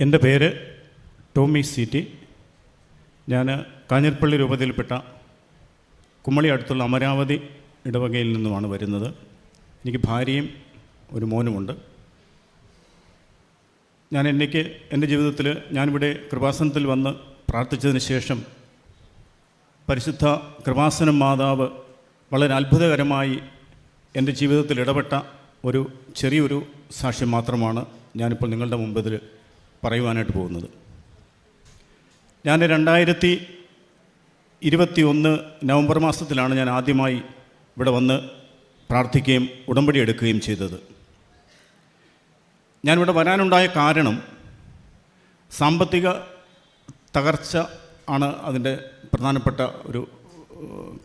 എൻ്റെ പേര് ടോമി സി.ടി. ഞാൻ കാഞ്ഞിരപ്പള്ളി രൂപതയിൽപ്പെട്ട കുമ്മളി അടുത്തുള്ള അമരാവതി ഇടവകയിൽ നിന്നുമാണ് വരുന്നത്. എനിക്ക് ഭാര്യയും ഒരു മോനുമുണ്ട്. എൻ്റെ ജീവിതത്തിൽ ഞാനിവിടെ കൃപാസനത്തിൽ വന്ന് പ്രാർത്ഥിച്ചതിന് ശേഷം പരിശുദ്ധ കൃപാസനം മാതാവ് വളരെ അത്ഭുതകരമായി എൻ്റെ ജീവിതത്തിൽ ഇടപെട്ട ഒരു ചെറിയൊരു സാക്ഷ്യം മാത്രമാണ് ഞാനിപ്പോൾ നിങ്ങളുടെ മുമ്പിൽ പറയുവാനായിട്ട് പോകുന്നത്. ഞാൻ 2021 നവംബർ മാസത്തിലാണ് ഞാൻ ആദ്യമായി ഇവിടെ വന്ന് പ്രാർത്ഥിക്കുകയും ഉടമ്പടി എടുക്കുകയും ചെയ്തത്. ഞാനിവിടെ വരാനുണ്ടായ കാരണം സാമ്പത്തിക തകർച്ച ആണ് അതിൻ്റെ പ്രധാനപ്പെട്ട ഒരു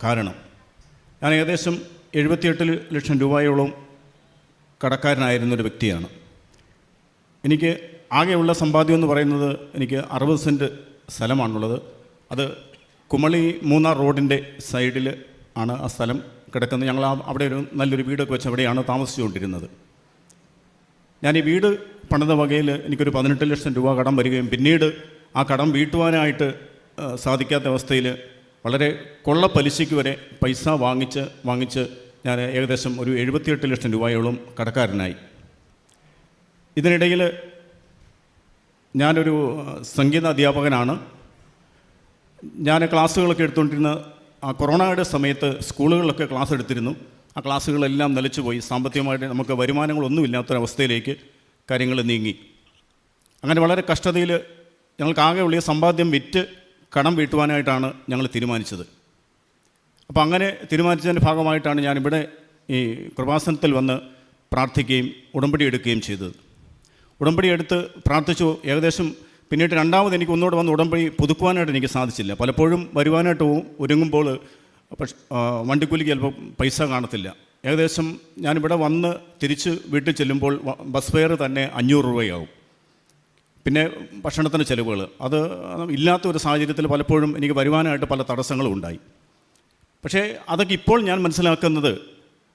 കാരണം. ഞാൻ ഏകദേശം 78 ലക്ഷം രൂപയോളം കടക്കാരനായിരുന്നൊരു വ്യക്തിയാണ്. എനിക്ക് ആകെയുള്ള സമ്പാദ്യം എന്ന് പറയുന്നത് എനിക്ക് 60 സെൻറ്റ് സ്ഥലമാണുള്ളത്. അത് കുമളി മൂന്നാർ റോഡിൻ്റെ സൈഡിൽ ആണ് ആ സ്ഥലം കിടക്കുന്നത്. ഞങ്ങൾ അവിടെ ഒരു നല്ലൊരു വീടൊക്കെ വെച്ച് അവിടെയാണ് താമസിച്ചുകൊണ്ടിരുന്നത്. ഞാൻ ഈ വീട് പണിത വകയിൽ എനിക്കൊരു 18 ലക്ഷം രൂപ കടം വരികയും പിന്നീട് ആ കടം വീട്ടുവാനായിട്ട് സാധിക്കാത്ത അവസ്ഥയിൽ വളരെ കൊള്ള പലിശയ്ക്ക് വരെ പൈസ വാങ്ങിച്ച് ഞാൻ ഏകദേശം ഒരു 78 ലക്ഷം രൂപയോളം കടക്കാരനായി. ഇതിനിടയിൽ ഞാനൊരു സംഗീത അധ്യാപകനാണ്. ഞാൻ ക്ലാസ്സുകളൊക്കെ എടുത്തുകൊണ്ടിരുന്ന ആ കൊറോണയുടെ സമയത്ത് സ്കൂളുകളിലൊക്കെ ക്ലാസ് എടുത്തിരുന്നു. ആ ക്ലാസ്സുകളെല്ലാം നിലച്ചുപോയി. സാമ്പത്തികമായിട്ട് നമുക്ക് വരുമാനങ്ങളൊന്നുമില്ലാത്തൊരവസ്ഥയിലേക്ക് കാര്യങ്ങൾ നീങ്ങി. അങ്ങനെ വളരെ കഷ്ടതയിൽ ഞങ്ങൾക്കാകെ ഉള്ള സമ്പാദ്യം വിറ്റ് കടം വീട്ടുവാനായിട്ടാണ് ഞങ്ങൾ തീരുമാനിച്ചത്. അപ്പോൾ അങ്ങനെ തീരുമാനിച്ചതിൻ്റെ ഭാഗമായിട്ടാണ് ഞാനിവിടെ ഈ കൃപാസനത്തിൽ വന്ന് പ്രാർത്ഥിക്കുകയും ഉടമ്പടി എടുക്കുകയും ചെയ്തത്. ഉടമ്പടി എടുത്ത് പ്രാർത്ഥിച്ചു. ഏകദേശം പിന്നീട് രണ്ടാമത് എനിക്ക് ഒന്നുകൂടെ വന്ന് ഉടമ്പടി പുതുക്കുവാനായിട്ട് എനിക്ക് സാധിച്ചില്ല. പലപ്പോഴും വരുവാനായിട്ട് ഒരുങ്ങുമ്പോൾ വണ്ടിക്കൂലിക്ക് ചിലപ്പോൾ പൈസ കാണത്തില്ല. ഏകദേശം ഞാനിവിടെ വന്ന് തിരിച്ച് വീട്ടിൽ ചെല്ലുമ്പോൾ ബസ് ഫെയർ തന്നെ 500 രൂപയാവും. പിന്നെ ഭക്ഷണത്തിന് ചിലവുകൾ അത് ഇല്ലാത്ത ഒരു സാഹചര്യത്തിൽ പലപ്പോഴും എനിക്ക് വരുവാനായിട്ട് പല തടസ്സങ്ങളും ഉണ്ടായി. പക്ഷേ അതൊക്കെ ഇപ്പോൾ ഞാൻ മനസ്സിലാക്കുന്നത്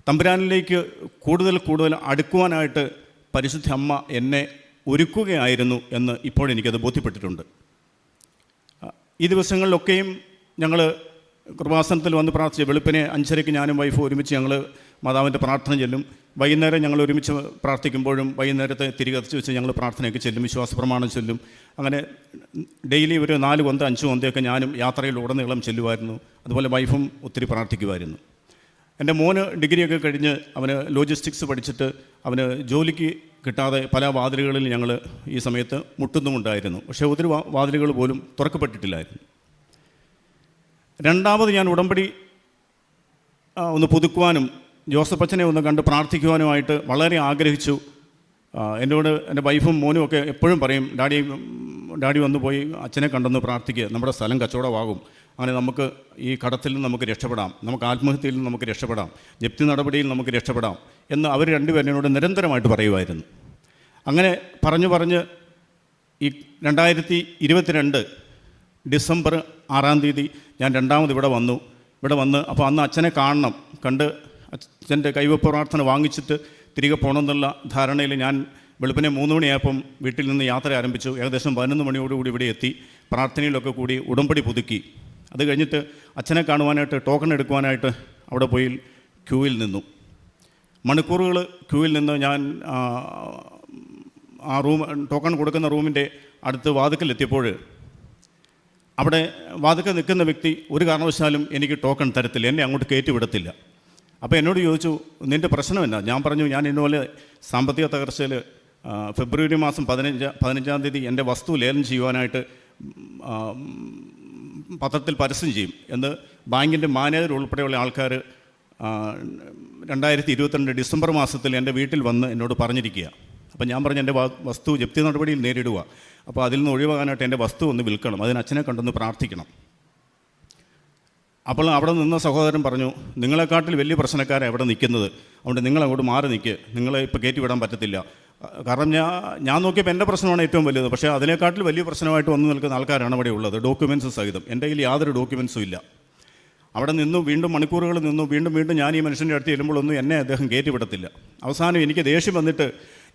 തമ്പുരാനിലേക്ക് കൂടുതൽ അടുക്കുവാനായിട്ട് പരിശുദ്ധ അമ്മ എന്നെ ഒരുക്കുകയായിരുന്നു എന്ന് ഇപ്പോൾ എനിക്കത് ബോധ്യപ്പെട്ടിട്ടുണ്ട്. ഈ ദിവസങ്ങളിലൊക്കെയും ഞങ്ങൾ കൃപാസനത്തിൽ വന്ന് പ്രാർത്ഥിച്ച് വെളുപ്പിനെ 5:30 ഞാനും വൈഫ് ഒരുമിച്ച് ഞങ്ങൾ മാതാവിൻ്റെ പ്രാർത്ഥന ചെല്ലും. വൈകുന്നേരം ഞങ്ങൾ ഒരുമിച്ച് പ്രാർത്ഥിക്കുമ്പോഴും വൈകുന്നേരത്തെ തിരികെ വെച്ച് ഞങ്ങൾ പ്രാർത്ഥനയൊക്കെ ചെല്ലും, വിശ്വാസ പ്രമാണം ചൊല്ലും. അങ്ങനെ ഡെയിലി ഒരു 4 കൊന്ത 5 കൊന്തയൊക്കെ ഞാനും യാത്രയിൽ ഉടനീളം ചെല്ലുമായിരുന്നു. അതുപോലെ വൈഫും ഒത്തിരി പ്രാർത്ഥിക്കുമായിരുന്നു. എൻ്റെ മോന് ഡിഗ്രിയൊക്കെ കഴിഞ്ഞ് അവന് ലോജിസ്റ്റിക്സ് പഠിച്ചിട്ട് അവന് ജോലിക്ക് കിട്ടാതെ പല വാതിലുകളിൽ ഞങ്ങൾ ഈ സമയത്ത് മുട്ടുന്നുമുണ്ടായിരുന്നു. പക്ഷേ ഒത്തിരി വാതിലുകൾ പോലും തുറക്കപ്പെട്ടിട്ടില്ലായിരുന്നു. രണ്ടാമത് ഞാൻ ഉടമ്പടി ഒന്ന് പുതുക്കുവാനും ജോസഫ് അച്ഛനെ ഒന്ന് കണ്ട് പ്രാർത്ഥിക്കുവാനുമായിട്ട് വളരെ ആഗ്രഹിച്ചു. എന്നോട് എൻ്റെ വൈഫും മോനും ഒക്കെ എപ്പോഴും പറയും, ഡാഡി വന്നു പോയി അച്ഛനെ കണ്ടെന്ന് പ്രാർത്ഥിക്കുക, നമ്മുടെ സ്ഥലം കച്ചവടമാകും, അങ്ങനെ നമുക്ക് ഈ കടത്തിൽ നിന്ന് നമുക്ക് രക്ഷപ്പെടാം, നമുക്ക് ആത്മഹത്യയിൽ നിന്ന് നമുക്ക് രക്ഷപ്പെടാം, ജപ്തി നടപടിയിൽ നമുക്ക് രക്ഷപ്പെടാം എന്ന് അവർ രണ്ടുപേരും എന്നോട് നിരന്തരമായിട്ട് പറയുമായിരുന്നു. അങ്ങനെ പറഞ്ഞ് ഈ 2022 ഡിസംബർ 6-ാം തീയതി ഞാൻ രണ്ടാമത് ഇവിടെ വന്ന് അപ്പോൾ അന്ന് അച്ഛനെ കാണണം, കണ്ട് അച്ഛൻ്റെ കൈവപ്പ് പ്രാർത്ഥന വാങ്ങിച്ചിട്ട് തിരികെ പോകണമെന്നുള്ള ധാരണയിൽ ഞാൻ വെളുപ്പിനെ 3 മണിയായപ്പം വീട്ടിൽ നിന്ന് യാത്ര ആരംഭിച്ചു. ഏകദേശം 11 മണിയോടുകൂടി ഇവിടെ എത്തി. പ്രാർത്ഥനയിലൊക്കെ കൂടി ഉടമ്പടി പുതുക്കി. അത് കഴിഞ്ഞിട്ട് അച്ഛനെ കാണുവാനായിട്ട് ടോക്കൺ എടുക്കുവാനായിട്ട് അവിടെ പോയി ക്യൂവിൽ നിന്നു. മണിക്കൂറുകൾ ക്യൂവിൽ നിന്ന് ഞാൻ ആ ടോക്കൺ കൊടുക്കുന്ന റൂമിൻ്റെ അടുത്ത് വാതിക്കലെത്തിയപ്പോൾ അവിടെ വാതിക്കൽ നിൽക്കുന്ന വ്യക്തി ഒരു കാരണവശാലും എനിക്ക് ടോക്കൺ തരത്തില്ല, എന്നെ അങ്ങോട്ട് കയറ്റി വിടത്തില്ല. അപ്പോൾ എന്നോട് ചോദിച്ചു, നിൻ്റെ പ്രശ്നം എന്നാ? ഞാൻ പറഞ്ഞു, ഞാൻ ഇന്നുപോലെ സാമ്പത്തിക തകർച്ചയിൽ ഫെബ്രുവരി മാസം 15-ാം തീയതി എൻ്റെ വസ്തു ലേലം ചെയ്യുവാനായിട്ട് പത്രത്തിൽ പരസ്യം ചെയ്യും എന്ന് ബാങ്കിൻ്റെ മാനേജർ ഉൾപ്പെടെയുള്ള ആൾക്കാർ 2022 ഡിസംബർ മാസത്തിൽ എൻ്റെ വീട്ടിൽ വന്ന് എന്നോട് പറഞ്ഞിരിക്കുക. അപ്പം ഞാൻ പറഞ്ഞു, എൻ്റെ വസ്തു ജപ്തി നടപടിയിൽ നേരിടുക, അപ്പോൾ അതിൽ നിന്ന് ഒഴിവാകാനായിട്ട് എൻ്റെ വസ്തു ഒന്ന് വിൽക്കണം, അതിന് അച്ഛനെ കണ്ടൊന്ന് പ്രാർത്ഥിക്കണം. അപ്പോൾ അവിടെ നിന്ന സഹോദരൻ പറഞ്ഞു, നിങ്ങളെക്കാട്ടിൽ വലിയ പ്രശ്നക്കാരാണ് അവിടെ നിൽക്കുന്നത്, അതുകൊണ്ട് നിങ്ങളങ്ങോട്ട് മാറി നിൽക്കുക, നിങ്ങളെ ഇപ്പോൾ കയറ്റി വിടാൻ പറ്റത്തില്ല. കാരണം ഞാൻ നോക്കിയപ്പോൾ എൻ്റെ പ്രശ്നമാണ് ഏറ്റവും വലുത്, പക്ഷേ അതിനേക്കാട്ടിൽ വലിയ പ്രശ്നമായിട്ട് വന്നു നിൽക്കുന്ന ആൾക്കാരാണ് അവിടെ ഉള്ളത്, ഡോക്യുമെൻറ്റ്സ് സഹിതം. എൻ്റെ കയ്യിൽ യാതൊരു ഡോക്യുമെൻറ്റ്സും ഇല്ല. അവിടെ നിന്നു വീണ്ടും മണിക്കൂറുകൾ നിന്നു. വീണ്ടും ഞാൻ ഈ മനുഷ്യൻ്റെ അടുത്ത് ചെല്ലുമ്പോഴൊന്നും എന്നെ അദ്ദേഹം കയറ്റി വിടത്തില്ല. അവസാനം എനിക്ക് ദേഷ്യം വന്നിട്ട്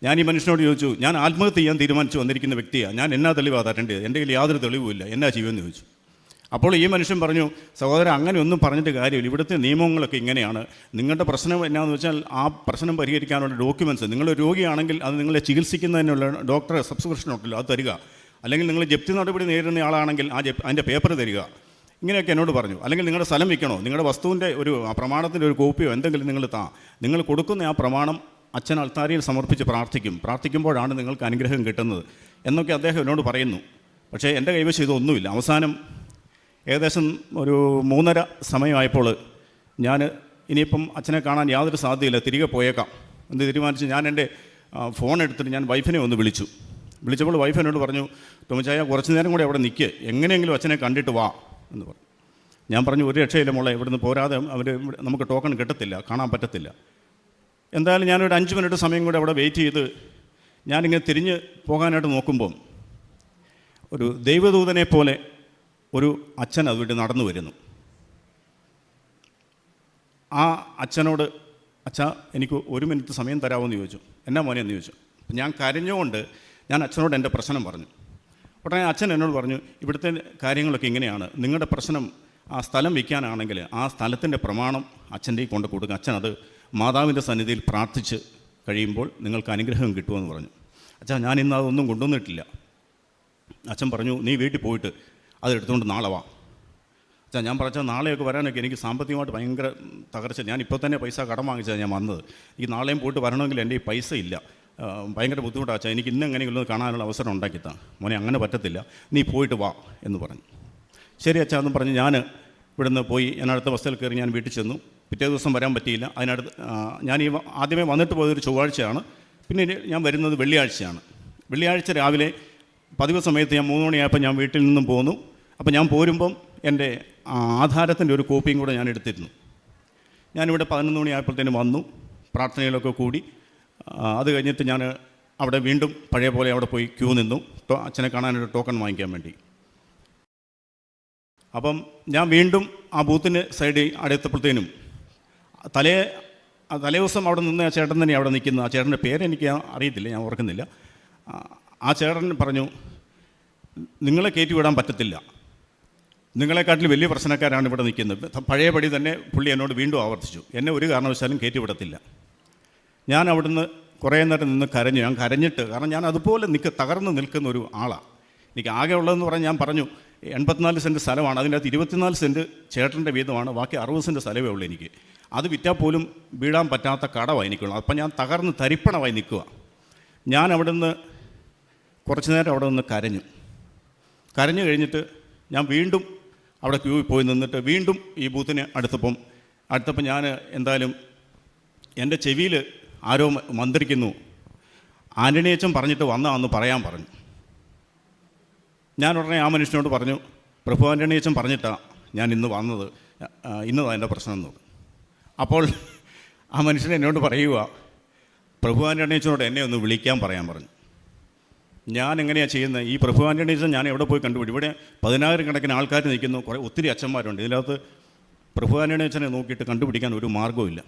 ഞാൻ ഈ മനുഷ്യനോട് ചോദിച്ചു, ഞാൻ ആത്മഹത്യ ചെയ്യാൻ തീരുമാനിച്ചു വന്നിരിക്കുന്ന വ്യക്തിയാണ്, ഞാൻ എന്നാ തെളിവാണ് തരേണ്ടത്, എൻ്റെ കയ്യിൽ യാതൊരു തെളിവുമില്ല, എന്നാ ചെയ്യുമെന്ന് ചോദിച്ചു. അപ്പോൾ ഈ മനുഷ്യൻ പറഞ്ഞു, സഹോദരൻ അങ്ങനെ ഒന്നും പറഞ്ഞിട്ട് കാര്യമില്ല, ഇവിടുത്തെ നിയമങ്ങളൊക്കെ ഇങ്ങനെയാണ്, നിങ്ങളുടെ പ്രശ്നം എന്നാന്ന് വെച്ചാൽ ആ പ്രശ്നം പരിഹരിക്കാനുള്ള ഡോക്യുമെൻറ്റ്സ്, നിങ്ങൾ രോഗിയാണെങ്കിൽ അത് നിങ്ങളെ ചികിത്സിക്കുന്നതിനുള്ള ഡോക്ടറെ സബ്സ്ക്രിപ്ഷൻ ഉണ്ടല്ലോ അത് തരിക, അല്ലെങ്കിൽ നിങ്ങൾ ജപ്തി നടപടി നേരിടുന്ന ആളാണെങ്കിൽ അതിൻ്റെ പേപ്പർ തരിക, ഇങ്ങനെയൊക്കെ എന്നോട് പറഞ്ഞു. അല്ലെങ്കിൽ നിങ്ങളുടെ സ്ഥലം വിൽക്കണോ, നിങ്ങളുടെ വസ്തുവിൻ്റെ ഒരു പ്രമാണത്തിൻ്റെ ഒരു കോപ്പിയോ എന്തെങ്കിലും നിങ്ങൾ കൊടുക്കുന്ന ആ പ്രമാണം അച്ഛൻ അൾത്താരയിൽ സമർപ്പിച്ച് പ്രാർത്ഥിക്കുമ്പോഴാണ് നിങ്ങൾക്ക് അനുഗ്രഹം കിട്ടുന്നത് എന്നൊക്കെ അദ്ദേഹം എന്നോട് പറയുന്നു. പക്ഷേ എൻ്റെ കൈവശം ഇതൊന്നുമില്ല. അവസാനം ഏകദേശം ഒരു 3:30 സമയമായപ്പോൾ ഞാൻ ഇനിയിപ്പം അച്ഛനെ കാണാൻ യാതൊരു സാധ്യതയില്ല, തിരികെ പോയേക്കാം എന്ന് തീരുമാനിച്ച് ഞാൻ എൻ്റെ ഫോൺ എടുത്തിട്ട് ഞാൻ വൈഫിനെ ഒന്ന് വിളിച്ചപ്പോൾ വൈഫ് എന്നോട് പറഞ്ഞു, ടോമിച്ചായ കുറച്ച് നേരം കൂടെ അവിടെ നിൽക്ക്, എങ്ങനെയെങ്കിലും അച്ഛനെ കണ്ടിട്ട് വാ എന്ന് പറഞ്ഞു. ഞാൻ പറഞ്ഞു, ഒരു രക്ഷയില്ല മോളെ, ഇവിടുന്ന് പോരാതെ നമുക്ക് ടോക്കൺ കിട്ടത്തില്ല, കാണാൻ പറ്റത്തില്ല. എന്തായാലും ഞാനൊരു 5 മിനിറ്റ് സമയം കൂടെ അവിടെ വെയിറ്റ് ചെയ്ത് ഞാനിങ്ങനെ തിരിഞ്ഞ് പോകാനായിട്ട് നോക്കുമ്പം ഒരു ദൈവദൂതനെ പോലെ ഒരു അച്ഛൻ അതുകൊണ്ട് നടന്നു വരുന്നു. ആ അച്ഛനോട്, അച്ഛാ എനിക്ക് 1 മിനിറ്റ് സമയം തരാമോയെന്ന് ചോദിച്ചു. എന്നാ മോനെ എന്ന് ചോദിച്ചു. ഞാൻ കരഞ്ഞുകൊണ്ട് ഞാൻ അച്ഛനോട് എൻ്റെ പ്രശ്നം പറഞ്ഞു. ഉടനെ അച്ഛൻ എന്നോട് പറഞ്ഞു, ഇവിടുത്തെ കാര്യങ്ങളൊക്കെ ഇങ്ങനെയാണ്, നിങ്ങളുടെ പ്രശ്നം ആ സ്ഥലം വിൽക്കാനാണെങ്കിൽ ആ സ്ഥലത്തിൻ്റെ പ്രമാണം അച്ഛൻ്റെ കൊണ്ട് കൊടുക്കുക, അച്ഛൻ അത് മാതാവിൻ്റെ സന്നിധിയിൽ പ്രാർത്ഥിച്ച് കഴിയുമ്പോൾ നിങ്ങൾക്ക് അനുഗ്രഹം കിട്ടുമെന്ന് പറഞ്ഞു. അച്ഛാ ഞാൻ ഇന്ന് അതൊന്നും കൊണ്ടുവന്നിട്ടില്ല. അച്ഛൻ പറഞ്ഞു, നീ വീട്ടിൽ പോയിട്ട് അതെടുത്തുകൊണ്ട് നാളെ വാ. അച്ഛാ ഞാൻ പറഞ്ഞാൽ നാളെയൊക്കെ വരാനൊക്കെ എനിക്ക് സാമ്പത്തികമായിട്ട് ഭയങ്കര തകർച്ച, ഞാൻ ഇപ്പോൾ തന്നെ പൈസ കടം വാങ്ങിച്ചാൽ ഞാൻ വന്നത്, ഈ നാളെയും പോയിട്ട് വരണമെങ്കിൽ എൻ്റെ ഈ പൈസ ഇല്ല, ഭയങ്കര ബുദ്ധിമുട്ടാണ് അച്ഛാ, എനിക്ക് ഇന്ന് എങ്ങനെയെങ്കിലും കാണാനുള്ള അവസരം ഉണ്ടാക്കിത്താ മോനെ, അങ്ങനെ പറ്റത്തില്ല, നീ പോയിട്ട് വാ എന്ന് പറഞ്ഞു. ശരി അച്ഛാ എന്ന് പറഞ്ഞ് ഞാൻ ഇവിടുന്ന് പോയി, ഞാൻ അടുത്ത ബസ്സിൽ കയറി ഞാൻ വീട്ടിൽ ചെന്നു. പിറ്റേ ദിവസം വരാൻ പറ്റിയില്ല. അതിനടുത്ത് ഞാൻ ആദ്യമേ വന്നിട്ട് പോയതൊരു ചൊവ്വാഴ്ചയാണ്, പിന്നെ ഞാൻ വരുന്നത് വെള്ളിയാഴ്ചയാണ്. വെള്ളിയാഴ്ച രാവിലെ പതിവ് സമയത്ത് ഞാൻ 3 മണിയായപ്പോൾ ഞാൻ വീട്ടിൽ നിന്നും പോന്നു. അപ്പോൾ ഞാൻ പോരുമ്പം എൻ്റെ ആധാരത്തിൻ്റെ ഒരു കോപ്പിയും കൂടെ ഞാൻ എടുത്തിരുന്നു. ഞാനിവിടെ 11 മണിയായപ്പോഴത്തേനും വന്നു, പ്രാർത്ഥനയിലൊക്കെ കൂടി. അത് കഴിഞ്ഞിട്ട് ഞാൻ അവിടെ വീണ്ടും പഴയ പോലെ അവിടെ പോയി ക്യൂ നിന്നു, അച്ഛനെ കാണാനൊരു ടോക്കൺ വാങ്ങിക്കാൻ വേണ്ടി. അപ്പം ഞാൻ വീണ്ടും ആ ബൂത്തിന് സൈഡിൽ അടുത്തപ്പോഴത്തേനും തലേ ദിവസം അവിടെ നിന്ന് ആ ചേട്ടൻ തന്നെ അവിടെ നിൽക്കുന്നു. ആ ചേട്ടൻ്റെ പേരെനിക്ക് അറിയത്തില്ല, ഞാൻ ഓർക്കുന്നില്ല. ആ ചേട്ടൻ പറഞ്ഞു, നിങ്ങളെ കയറ്റി വിടാൻ പറ്റത്തില്ല, നിങ്ങളെക്കാട്ടിൽ വലിയ പ്രശ്നക്കാരാണ് ഇവിടെ നിൽക്കുന്നത്. പഴയപടി തന്നെ പുള്ളി എന്നോട് വീണ്ടും ആവർത്തിച്ചു, എന്നെ ഒരു കാരണവശാലും കയറ്റി വിടത്തില്ല. ഞാൻ അവിടുന്ന് കുറേ നേരം നിന്ന് കരഞ്ഞു. ഞാൻ കരഞ്ഞിട്ട്, കാരണം ഞാൻ അതുപോലെ തകർന്ന് നിൽക്കുന്ന ഒരു ആളാണ്. എനിക്ക് ആകെ ഉള്ളതെന്ന് പറഞ്ഞാൽ ഞാൻ പറഞ്ഞു 84 സെൻറ്റ് സ്ഥലമാണ്, അതിൻ്റെ അകത്ത് 24 സെൻറ്റ് ചേട്ടൻ്റെ വീതമാണ്, ബാക്കി 60 സെൻറ്റ് സ്ഥലമേ ഉള്ളൂ എനിക്ക്. അത് വിറ്റാൽ പോലും വീഴാൻ പറ്റാത്ത കടമാണ് എനിക്കുള്ളത്. അപ്പം ഞാൻ തകർന്ന് തരിപ്പണമായി നിൽക്കുക. ഞാൻ അവിടുന്ന് കുറച്ച് നേരം അവിടെ നിന്ന് കരഞ്ഞു കഴിഞ്ഞിട്ട് ഞാൻ വീണ്ടും അവിടെ ക്യൂവിൽ പോയി നിന്നിട്ട് വീണ്ടും ഈ ബൂത്തിന് അടുത്തപ്പം ഞാൻ എന്തായാലും എൻ്റെ ചെവിയിൽ ആരോ മന്ത്രിക്കുന്നു, ആൻ്റണിയച്ചൻ പറഞ്ഞിട്ട് വന്നാന്ന് പറയാൻ പറഞ്ഞു. ഞാൻ ഉടനെ ആ മനുഷ്യനോട് പറഞ്ഞു, പ്രഭു ആൻ്റണിയച്ചൻ പറഞ്ഞിട്ടാണ് ഞാൻ ഇന്ന് വന്നത്, ഇന്നതാണ് എൻ്റെ പ്രശ്നം എന്ന് പറഞ്ഞു. അപ്പോൾ ആ മനുഷ്യൻ എന്നോട് പറയുക, പ്രഭു ആൻ്റണിയച്ചനോട് എന്നെ ഒന്ന് വിളിക്കാൻ പറയാൻ പറഞ്ഞു. ഞാൻ എങ്ങനെയാണ് ചെയ്യുന്നത്? ഈ പ്രഭു ആൻ്റണിയച്ചൻ ഞാൻ എവിടെ പോയി കണ്ടുപിടി? ഇവിടെ 10,000 കണക്കിന് ആൾക്കാർ നിൽക്കുന്നു, ഒത്തിരി അച്ഛന്മാരുണ്ട്. ഇതിനകത്ത് പ്രഭു ആൻ്റണിയച്ചനെ നോക്കിയിട്ട് കണ്ടുപിടിക്കാൻ ഒരു മാർഗ്ഗവുമില്ല.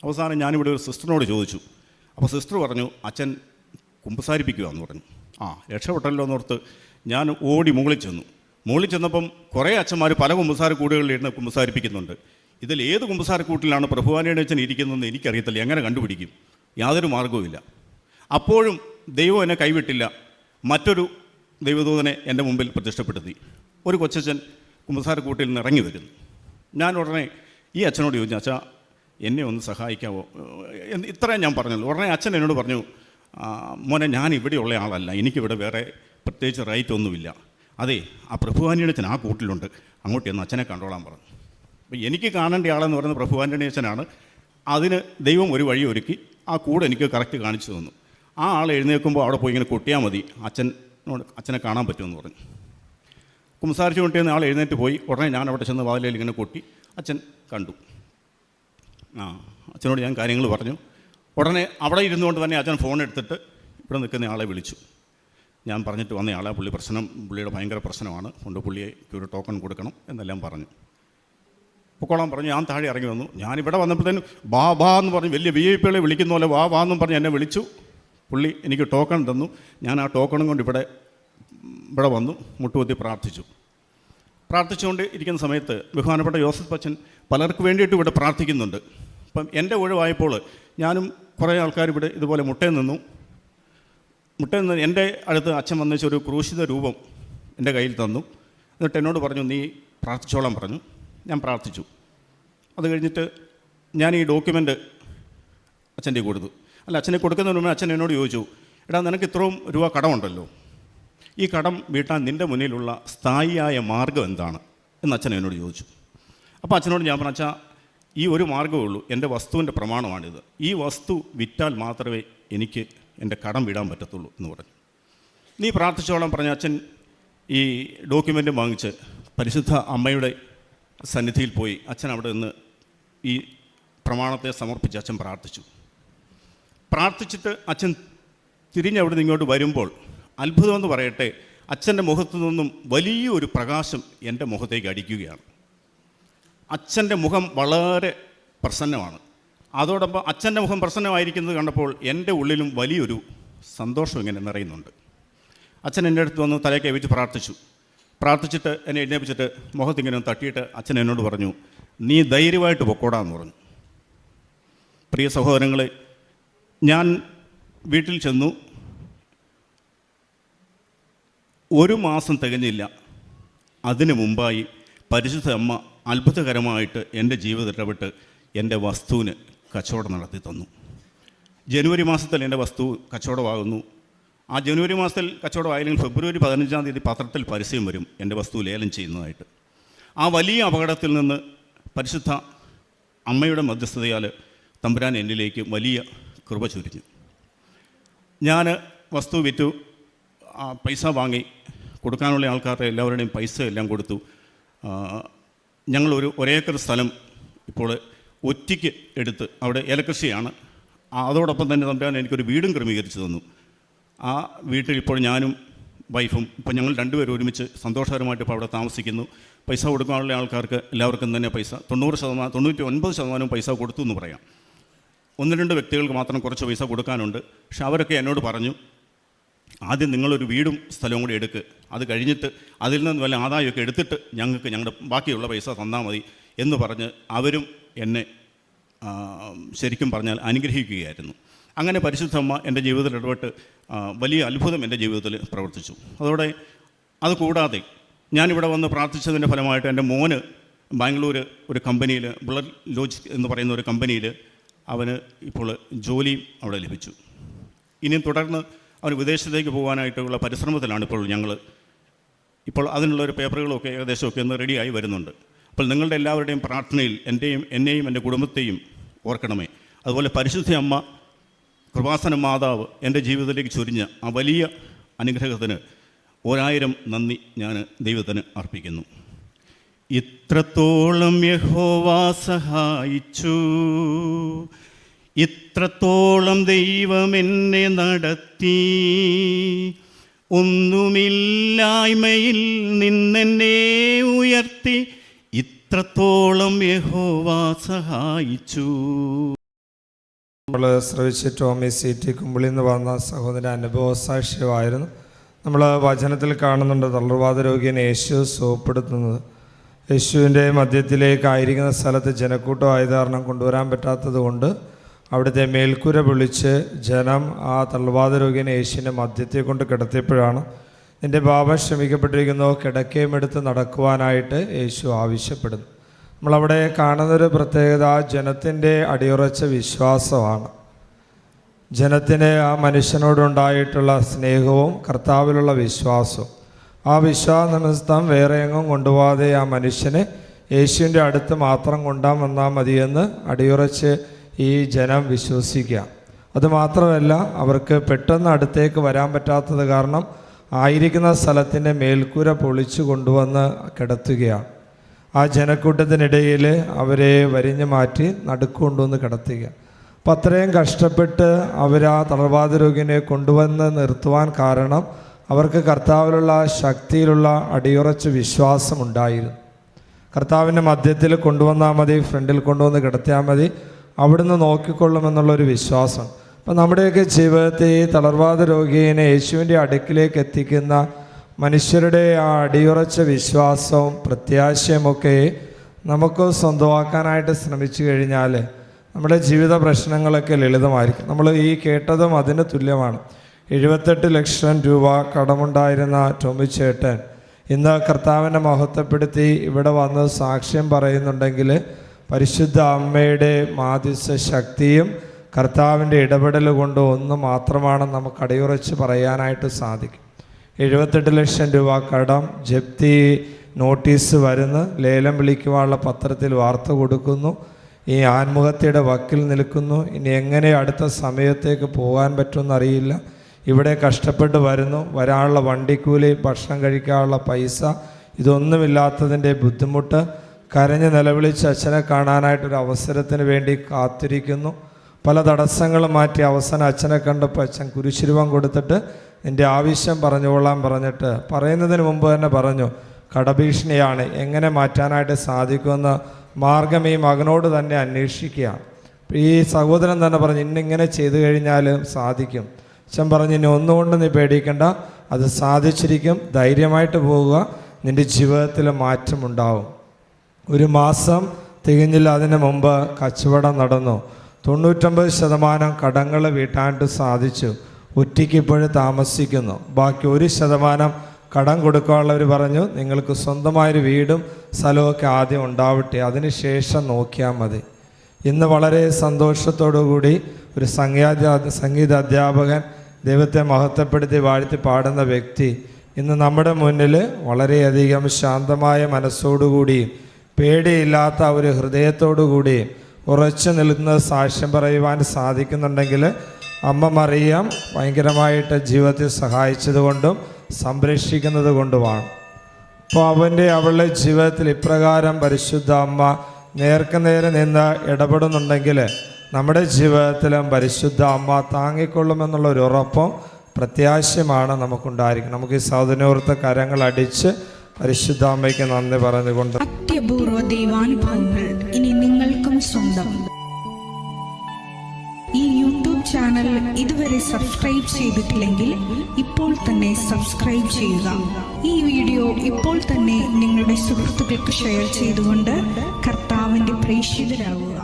അവസാനം ഞാനിവിടെ ഒരു സിസ്റ്ററിനോട് ചോദിച്ചു. അപ്പോൾ സിസ്റ്റർ പറഞ്ഞു, അച്ഛൻ കുമ്പസാരിപ്പിക്കുക എന്ന് പറഞ്ഞു. രക്ഷപ്പെട്ടല്ലോ എന്നോർത്ത് ഞാൻ ഓടി മുകളിൽ ചെന്നപ്പം കുറേ അച്ഛന്മാർ പല കുമ്പസാരക്കൂടുകളിലിരുന്ന് കുമ്പസാരിപ്പിക്കുന്നുണ്ട്. ഇതിൽ ഏത് കുമ്പസാരക്കൂട്ടിലാണ് പ്രഭു ആൻ്റണിയച്ചൻ ഇരിക്കുന്നതെന്ന് എനിക്കറിയത്തില്ല, എങ്ങനെ കണ്ടുപിടിക്കും? യാതൊരു മാർഗ്ഗവുമില്ല. അപ്പോഴും ദൈവം എന്നെ കൈവിട്ടില്ല. മറ്റൊരു ദൈവദൂതനെ എൻ്റെ മുമ്പിൽ പ്രതിഷ്ഠപ്പെടുത്തി. ഒരു കൊച്ചച്ഛൻ കുമ്പസാരക്കൂട്ടിൽ നിന്ന് ഇറങ്ങി വരുന്നു. ഞാൻ ഉടനെ ഈ അച്ഛനോട് ചോദിച്ചു, അച്ഛാ എന്നെ ഒന്ന് സഹായിക്കാമോ? ഇത്രയും ഞാൻ പറഞ്ഞുള്ളൂ. ഉടനെ അച്ഛൻ എന്നോട് പറഞ്ഞു, മോനെ ഞാൻ ഇവിടെയുള്ള ആളല്ല, എനിക്കിവിടെ വേറെ പ്രത്യേകിച്ച് റൈറ്റ് ഒന്നുമില്ല. അതെ, ആ പ്രഭു ആൻ്റണിയച്ചൻ ആ കൂട്ടിലുണ്ട്, അങ്ങോട്ട് ചെന്ന് അച്ഛനെ കണ്ടോളാൻ പറഞ്ഞു. അപ്പോൾ എനിക്ക് കാണേണ്ട ആളെന്ന് പറയുന്നത് പ്രഭു ആൻ്റണിയച്ചനാണ്. അതിന് ദൈവം ഒരു വഴി ഒരുക്കി ആ കൂടെ എനിക്ക് കറക്റ്റ് കാണിച്ചു തന്നു. ആ ആൾ എഴുന്നേൽക്കുമ്പോൾ അവിടെ പോയി ഇങ്ങനെ കൊട്ടിയാൽ മതി, അച്ഛനെ കാണാൻ പറ്റുമെന്ന് പറഞ്ഞു. കുമ്പസാരിച്ചു കൊണ്ടിരുന്ന ആൾ എഴുന്നേറ്റ് പോയി. ഉടനെ ഞാൻ അവിടെ ചെന്ന് വാതിലയിൽ ഇങ്ങനെ കൊട്ടി, അച്ഛൻ കണ്ടു. അച്ഛനോട് ഞാൻ കാര്യങ്ങൾ പറഞ്ഞു. ഉടനെ അവിടെ ഇരുന്നുകൊണ്ട് തന്നെ അച്ഛൻ ഫോൺ എടുത്തിട്ട് ഇവിടെ നിൽക്കുന്ന ആളെ വിളിച്ചു. ഞാൻ പറഞ്ഞിട്ട് വന്ന ആളെ, പുള്ളിയുടെ ഭയങ്കര പ്രശ്നമാണ്, കൊണ്ട് പുള്ളിക്ക് ഒരു ടോക്കൺ കൊടുക്കണം എന്നെല്ലാം പറഞ്ഞു. പൊക്കോളാൻ പറഞ്ഞു. ഞാൻ താഴെ ഇറങ്ങി വന്നു. ഞാനിവിടെ വന്നപ്പോഴത്തേനും ബാ എന്ന് പറഞ്ഞ് വലിയ VIP വിളിക്കുന്ന പോലെ വാ എന്നും പറഞ്ഞ് എന്നെ വിളിച്ചു. പുള്ളി എനിക്ക് ടോക്കൺ തന്നു. ഞാൻ ആ ടോക്കണും കൊണ്ട് ഇവിടെ വന്നു മുട്ടുകുത്തി പ്രാർത്ഥിച്ചുകൊണ്ട് ഇരിക്കുന്ന സമയത്ത് ബഹുമാനപ്പെട്ട ജോസഫ് അച്ഛൻ പലർക്ക് വേണ്ടിയിട്ട് ഇവിടെ പ്രാർത്ഥിക്കുന്നുണ്ട്. അപ്പം എൻ്റെ ഒഴിവായപ്പോൾ ഞാനും കുറേ ആൾക്കാർ ഇവിടെ ഇതുപോലെ മുട്ടയിൽ നിന്ന് എൻ്റെ അടുത്ത് അച്ഛൻ വന്നിച്ച് ഒരു ക്രൂശിത രൂപം എൻ്റെ കയ്യിൽ തന്നു. എന്നിട്ട് എന്നോട് പറഞ്ഞു, നീ പ്രാർത്ഥിച്ചോളാൻ പറഞ്ഞു. ഞാൻ പ്രാർത്ഥിച്ചു. അത് കഴിഞ്ഞിട്ട് ഞാൻ ഈ ഡോക്യുമെൻ്റ് അച്ഛൻ്റെ കൊടുത്തു. അച്ഛനെ കൊടുക്കുന്നതിന് മുമ്പ് അച്ഛൻ എന്നോട് ചോദിച്ചു, എടാ നിനക്ക് ഇത്രയും രൂപ കടമുണ്ടല്ലോ, ഈ കടം വീട്ടാൻ നിൻ്റെ മുന്നിലുള്ള സ്ഥായിയായ മാർഗ്ഗം എന്താണ് എന്ന് അച്ഛൻ എന്നോട് ചോദിച്ചു. അപ്പോൾ അച്ഛനോട് ഞാൻ പറഞ്ഞു, അച്ഛാ ഈ ഒരു മാർഗ്ഗമേ ഉള്ളൂ, എൻ്റെ വസ്തുവിൻ്റെ പ്രമാണമാണിത്. ഈ വസ്തു വിറ്റാൽ മാത്രമേ എനിക്ക് എൻ്റെ കടം വിടാൻ പറ്റത്തുള്ളൂ എന്ന് പറഞ്ഞു. നീ പ്രാർത്ഥിച്ചോളം പറഞ്ഞ അച്ഛൻ ഈ ഡോക്യുമെൻ്റ് വാങ്ങിച്ച് പരിശുദ്ധ അമ്മയുടെ സന്നിധിയിൽ പോയി അച്ഛൻ അവിടെ നിന്ന് ഈ പ്രമാണത്തെ സമർപ്പിച്ച് അച്ഛൻ പ്രാർത്ഥിച്ചിട്ട് അച്ഛൻ തിരിഞ്ഞവിടെ നിന്ന് ഇങ്ങോട്ട് വരുമ്പോൾ അത്ഭുതമെന്ന് പറയട്ടെ, അച്ഛൻ്റെ മുഖത്തു നിന്നും വലിയൊരു പ്രകാശം എൻ്റെ മുഖത്തേക്ക് അടിക്കുകയാണ്. അച്ഛൻ്റെ മുഖം വളരെ പ്രസന്നമാണ്. അതോടൊപ്പം അച്ഛൻ്റെ മുഖം പ്രസന്നമായിരിക്കുന്നത് കണ്ടപ്പോൾ എൻ്റെ ഉള്ളിലും വലിയൊരു സന്തോഷം ഇങ്ങനെ നിറയുന്നുണ്ട്. അച്ഛൻ എൻ്റെ അടുത്ത് വന്ന് തലയൊക്കെ വെച്ച് പ്രാർത്ഥിച്ചിട്ട് എന്നെ എഴുന്നേപ്പിച്ചിട്ട് മുഖത്തിങ്ങനെ തട്ടിയിട്ട് അച്ഛൻ എന്നോട് പറഞ്ഞു, നീ ധൈര്യമായിട്ട് പൊക്കോടാന്ന് പറഞ്ഞു. പ്രിയ സഹോദരങ്ങളെ, ഞാൻ വീട്ടിൽ ചെന്നു. 1 മാസം തികഞ്ഞില്ല, അതിനു മുമ്പായി പരിശുദ്ധ അമ്മ അത്ഭുതകരമായിട്ട് എൻ്റെ ജീവിതത്തിൽ ഇടപെട്ട് എൻ്റെ വസ്തുവിന് കച്ചവടം നടത്തി തന്നു. ജനുവരി മാസത്തിൽ എൻ്റെ വസ്തു കച്ചവടമാകുന്നു. ആ ജനുവരി മാസത്തിൽ കച്ചവടമായില്ലെങ്കിൽ ഫെബ്രുവരി 15-ാം തീയതി പത്രത്തിൽ പരസ്യം വരും എൻ്റെ വസ്തു ലേലം ചെയ്യുന്നതായിട്ട്. ആ വലിയ അപകടത്തിൽ നിന്ന് പരിശുദ്ധ അമ്മയുടെ മധ്യസ്ഥതയാൽ തമ്പുരാൻ എന്നിലേക്ക് വലിയ കൃപ ചൊരിഞ്ഞു. ഞാൻ വസ്തു വിറ്റു, പൈസ വാങ്ങി കൊടുക്കാനുള്ള ആൾക്കാരുടെ എല്ലാവരുടെയും പൈസ എല്ലാം കൊടുത്തു. ഞങ്ങളൊരു ഒരേക്കർ സ്ഥലം ഇപ്പോൾ ഒറ്റയ്ക്ക് എടുത്ത് അവിടെ ഏലകൃഷിയാണ്. അതോടൊപ്പം തന്നെ തമ്പുരാൻ എനിക്കൊരു വീടും ക്രമീകരിച്ച് തന്നു. ആ വീട്ടിൽ ഇപ്പോൾ ഞാനും വൈഫും ഇപ്പോൾ ഞങ്ങൾ 2 പേരും ഒരുമിച്ച് സന്തോഷകരമായിട്ട് ഇപ്പോൾ അവിടെ താമസിക്കുന്നു. പൈസ കൊടുക്കാനുള്ള ആൾക്കാർക്ക് എല്ലാവർക്കും തന്നെ പൈസ 90%, 99% പൈസ കൊടുത്തു എന്ന് പറയാം. 1-2 വ്യക്തികൾക്ക് മാത്രം കുറച്ച് പൈസ കൊടുക്കാനുണ്ട്. പക്ഷെ അവരൊക്കെ എന്നോട് പറഞ്ഞു, ആദ്യം നിങ്ങളൊരു വീടും സ്ഥലവും കൂടി എടുക്ക്, അത് കഴിഞ്ഞിട്ട് അതിൽ നിന്ന് വല്ല ആദായമൊക്കെ എടുത്തിട്ട് ഞങ്ങൾക്ക് ഞങ്ങളുടെ ബാക്കിയുള്ള പൈസ തന്നാൽ മതി എന്ന് പറഞ്ഞ് അവരും എന്നെ ശരിക്കും പറഞ്ഞാൽ അനുഗ്രഹിക്കുകയായിരുന്നു. അങ്ങനെ പരിശുദ്ധ അമ്മ എൻ്റെ ജീവിതത്തിൽ ഇടപെട്ട് വലിയ അത്ഭുതം എൻ്റെ ജീവിതത്തിൽ പ്രവർത്തിച്ചു. അത് കൂടാതെ ഞാനിവിടെ വന്ന് പ്രാർത്ഥിച്ചതിൻ്റെ ഫലമായിട്ട് എൻ്റെ മോന് ബാംഗ്ലൂർ ഒരു കമ്പനിയിൽ, ബ്ലഡ് ലോജിക് എന്ന് പറയുന്ന ഒരു കമ്പനിയിൽ അവന് ഇപ്പോൾ ജോലിയും അവിടെ ലഭിച്ചു. ഇനിയും തുടർന്ന് അവന് വിദേശത്തേക്ക് പോകാനായിട്ടുള്ള പരിശ്രമത്തിലാണ് ഇപ്പോൾ അതിനുള്ളൊരു പേപ്പറുകളൊക്കെ ഏകദേശമൊക്കെ ഒന്ന് റെഡിയായി വരുന്നുണ്ട്. അപ്പോൾ നിങ്ങളുടെ എല്ലാവരുടെയും പ്രാർത്ഥനയിൽ എന്നെയും എൻ്റെ കുടുംബത്തെയും ഓർക്കണമേ. അതുപോലെ പരിശുദ്ധ അമ്മ കൃപാസന മാതാവ് എൻ്റെ ജീവിതത്തിലേക്ക് ചൊരിഞ്ഞ ആ വലിയ അനുഗ്രഹത്തിന് 1000 നന്ദി ഞാൻ ദൈവത്തിന് അർപ്പിക്കുന്നു. ഇത്രത്തോളം യഹോവ സഹായിച്ചു, ഇത്രത്തോളം ദൈവം എന്നെ നടത്തി, ഒന്നുമില്ലായ്മയിൽ നിന്നെന്നെ ഉയർത്തി, ഇത്രത്തോളം യഹോവ സഹായിച്ചു. നമ്മൾ ശ്രവിച്ച ടോമി സി.ടി. കുമ്പിളിൽ നിന്ന് വന്ന സഹോദരൻ അനുഭവ സാക്ഷ്യമായിരുന്നു. നമ്മൾ വചനത്തിൽ കാണുന്നുണ്ട് തളർവാദ രോഗിയെ യേശു സുഖപ്പെടുത്തുന്നത്. യേശുവിൻ്റെ മധ്യത്തിലേക്കായിരിക്കുന്ന സ്ഥലത്ത് ജനക്കൂട്ടമായത് കാരണം കൊണ്ടുവരാൻ പറ്റാത്തത് കൊണ്ട് അവിടുത്തെ മേൽക്കൂര വിളിച്ച് ജനം ആ തളർവാദ രോഗിയെ യേശുവിൻ്റെ മധ്യത്തെ കൊണ്ട് കിടത്തിയപ്പോഴാണ് നിൻ്റെ പാപം ക്ഷമിക്കപ്പെട്ടിരിക്കുന്നു, കിടക്കയും എടുത്ത് നടക്കുവാനായിട്ട് യേശു ആവശ്യപ്പെടുന്നു. നമ്മളവിടെ കാണുന്നൊരു പ്രത്യേകത ജനത്തിൻ്റെ അടിയുറച്ച വിശ്വാസമാണ്. ജനത്തിന് ആ മനുഷ്യനോടുണ്ടായിട്ടുള്ള സ്നേഹവും കർത്താവിലുള്ള വിശ്വാസവും, ആ വിശ്വാസ നിമിത്തം വേറെ എങ്ങും കൊണ്ടുപോകാതെ ആ മനുഷ്യനെ യേശുവിൻ്റെ അടുത്ത് മാത്രം കൊണ്ടുവന്നാൽ മതിയെന്ന് അടിയുറച്ച് ഈ ജനം വിശ്വസിക്കുക. അതുമാത്രമല്ല, അവർക്ക് പെട്ടെന്ന് അടുത്തേക്ക് വരാൻ പറ്റാത്തത് കാരണം ആയിരിക്കുന്ന സ്ഥലത്തിൻ്റെ മേൽക്കൂര പൊളിച്ചു കൊണ്ടുവന്ന് കിടത്തുകയാണ്. ആ ജനക്കൂട്ടത്തിനിടയിൽ അവരെ വരിഞ്ഞു മാറ്റി നടുക്ക് കൊണ്ടുവന്ന് കിടത്തുക. അപ്പം അത്രയും കഷ്ടപ്പെട്ട് അവർ ആ തളർവാദ രോഗിനെ കൊണ്ടുവന്ന് നിർത്തുവാൻ കാരണം അവർക്ക് കർത്താവിലുള്ള ശക്തിയിലുള്ള അടിയുറച്ച വിശ്വാസമുണ്ടായിരുന്നു. കർത്താവിൻ്റെ മധ്യത്തിൽ കൊണ്ടുവന്നാൽ മതി, ഫ്രണ്ടിൽ കൊണ്ടുവന്ന് കിടത്തിയാൽ മതി, അവിടുന്ന് നോക്കിക്കൊള്ളുമെന്നുള്ളൊരു വിശ്വാസം. അപ്പം നമ്മുടെയൊക്കെ ജീവിതത്തിൽ ഈ തളർവാദ രോഗിയെ യേശുവിൻ്റെ അടുക്കിലേക്ക് എത്തിക്കുന്ന മനുഷ്യരുടെ ആ അടിയുറച്ച വിശ്വാസവും പ്രത്യാശയുമൊക്കെ നമുക്ക് സ്വന്തമാക്കാനായിട്ട് ശ്രമിച്ചു കഴിഞ്ഞാൽ നമ്മുടെ ജീവിത പ്രശ്നങ്ങളൊക്കെ ലളിതമായിരിക്കും. നമ്മൾ ഈ കേട്ടതും അതിന് തുല്യമാണ്. 78 ലക്ഷം രൂപ കടമുണ്ടായിരുന്ന ടോമിച്ചേട്ടൻ ഇന്ന് കർത്താവിനെ മഹത്വപ്പെടുത്തി ഇവിടെ വന്ന് സാക്ഷ്യം പറയുന്നുണ്ടെങ്കിൽ പരിശുദ്ധ അമ്മയുടെ മാധ്യസ്ഥ ശക്തിയും കർത്താവിൻ്റെ ഇടപെടൽ കൊണ്ട് ഒന്ന് മാത്രമാണ് നമുക്ക് അടിയുറച്ച് പറയാനായിട്ട് സാധിക്കും. 78 ലക്ഷം രൂപ കടം, ജപ്തി നോട്ടീസ് വരുന്നു, ലേലം വിളിക്കുവാനുള്ള പത്രത്തിൽ വാർത്ത കൊടുക്കുന്നു, ഈ ആത്മഹത്യയുടെ വക്കിൽ നിൽക്കുന്നു. ഇനി എങ്ങനെ അടുത്ത സമയത്തേക്ക് പോകാൻ പറ്റുമെന്നറിയില്ല. ഇവിടെ കഷ്ടപ്പെട്ട് വരുന്നു, വരാനുള്ള വണ്ടിക്കൂലി, ഭക്ഷണം കഴിക്കാനുള്ള പൈസ, ഇതൊന്നുമില്ലാത്തതിൻ്റെ ബുദ്ധിമുട്ട്, കരഞ്ഞ് നിലവിളിച്ച് അച്ഛനെ കാണാനായിട്ടൊരു അവസരത്തിന് വേണ്ടി കാത്തിരിക്കുന്നു. പല തടസ്സങ്ങളും മാറ്റി അവസാനം അച്ഛനെ കണ്ടപ്പോൾ അച്ഛൻ കുരിശുരൂപം കൊടുത്തിട്ട് നിൻ്റെ ആവശ്യം പറഞ്ഞുകൊള്ളാൻ പറഞ്ഞിട്ട് പറയുന്നതിന് മുമ്പ് തന്നെ പറഞ്ഞു, കടഭീഷണിയാണ്, എങ്ങനെ മാറ്റാനായിട്ട് സാധിക്കുമെന്ന് മാർഗം ഈ മകനോട് തന്നെ അന്വേഷിക്കുക. ഈ സഹോദരൻ തന്നെ പറഞ്ഞു, ഇന്നിങ്ങനെ ചെയ്തു കഴിഞ്ഞാലും സാധിക്കും. അച്ഛൻ പറഞ്ഞു, ഇനി ഒന്നുകൊണ്ട് നീ പേടിക്കണ്ട, അത് സാധിച്ചിരിക്കും, ധൈര്യമായിട്ട് പോവുക, നിൻ്റെ ജീവിതത്തിൽ മാറ്റമുണ്ടാവും. 1 മാസം തികഞ്ഞില്ല അതിന് മുമ്പ് കച്ചവടം നടന്നു. 99% കടങ്ങൾ വീട്ടാനായിട്ട് സാധിച്ചു. ഒറ്റയ്ക്ക് ഇപ്പോഴും താമസിക്കുന്നു. ബാക്കി 1% കടം കൊടുക്കാനുള്ളവർ പറഞ്ഞു, നിങ്ങൾക്ക് സ്വന്തമായൊരു വീടും സ്ഥലമൊക്കെ ആദ്യം ഉണ്ടാവട്ടെ, അതിന് ശേഷം നോക്കിയാൽ മതി. ഇന്ന് വളരെ സന്തോഷത്തോടു കൂടി ഒരു സംഗീത അധ്യാപകൻ ദൈവത്തെ മഹത്വപ്പെടുത്തി വാഴ്ത്തി പാടുന്ന വ്യക്തി ഇന്ന് നമ്മുടെ മുന്നിൽ വളരെയധികം ശാന്തമായ മനസ്സോടുകൂടിയും പേടിയില്ലാത്ത ഒരു ഹൃദയത്തോടു ഉറച്ചു നിൽക്കുന്ന സാക്ഷ്യം പറയുവാൻ സാധിക്കുന്നുണ്ടെങ്കിൽ അമ്മ മറിയം ഭയങ്കരമായിട്ട് ജീവിതത്തിൽ സഹായിച്ചതുകൊണ്ടും സംരക്ഷിക്കുന്നത് കൊണ്ടുമാണ്. അപ്പോൾ അവളുടെ ജീവിതത്തിൽ ഇപ്രകാരം പരിശുദ്ധ അമ്മ നേർക്കുനേരെ നിന്ന് ഇടപെടുന്നുണ്ടെങ്കിൽ നമ്മുടെ ജീവിതത്തിലും പരിശുദ്ധ അമ്മ താങ്ങിക്കൊള്ളുമെന്നുള്ളൊരു ഉറപ്പും പ്രത്യാശയുമാണ് നമുക്കുണ്ടായിരിക്കും. നമുക്ക് ഈ സൗദിനോർത്ത് കരങ്ങൾ അടിച്ച് പരിശുദ്ധ അമ്മയ്ക്ക് നന്ദി പറഞ്ഞുകൊണ്ട് അത്യപൂർവ ദൈവാനുഭവങ്ങൾ ഇനി നിങ്ങൾക്കും സ്വന്തം. ഈ യൂട്യൂബ് ചാനൽ ഇതുവരെ സബ്സ്ക്രൈബ് ചെയ്തിട്ടില്ലെങ്കിൽ ഇപ്പോൾ തന്നെ സബ്സ്ക്രൈബ് ചെയ്യുക. ഈ വീഡിയോ ഇപ്പോൾ തന്നെ നിങ്ങളുടെ സുഹൃത്തുക്കൾക്ക് ഷെയർ ചെയ്തുകൊണ്ട് കർത്താവിൻ്റെ പ്രേക്ഷിതരാകുക.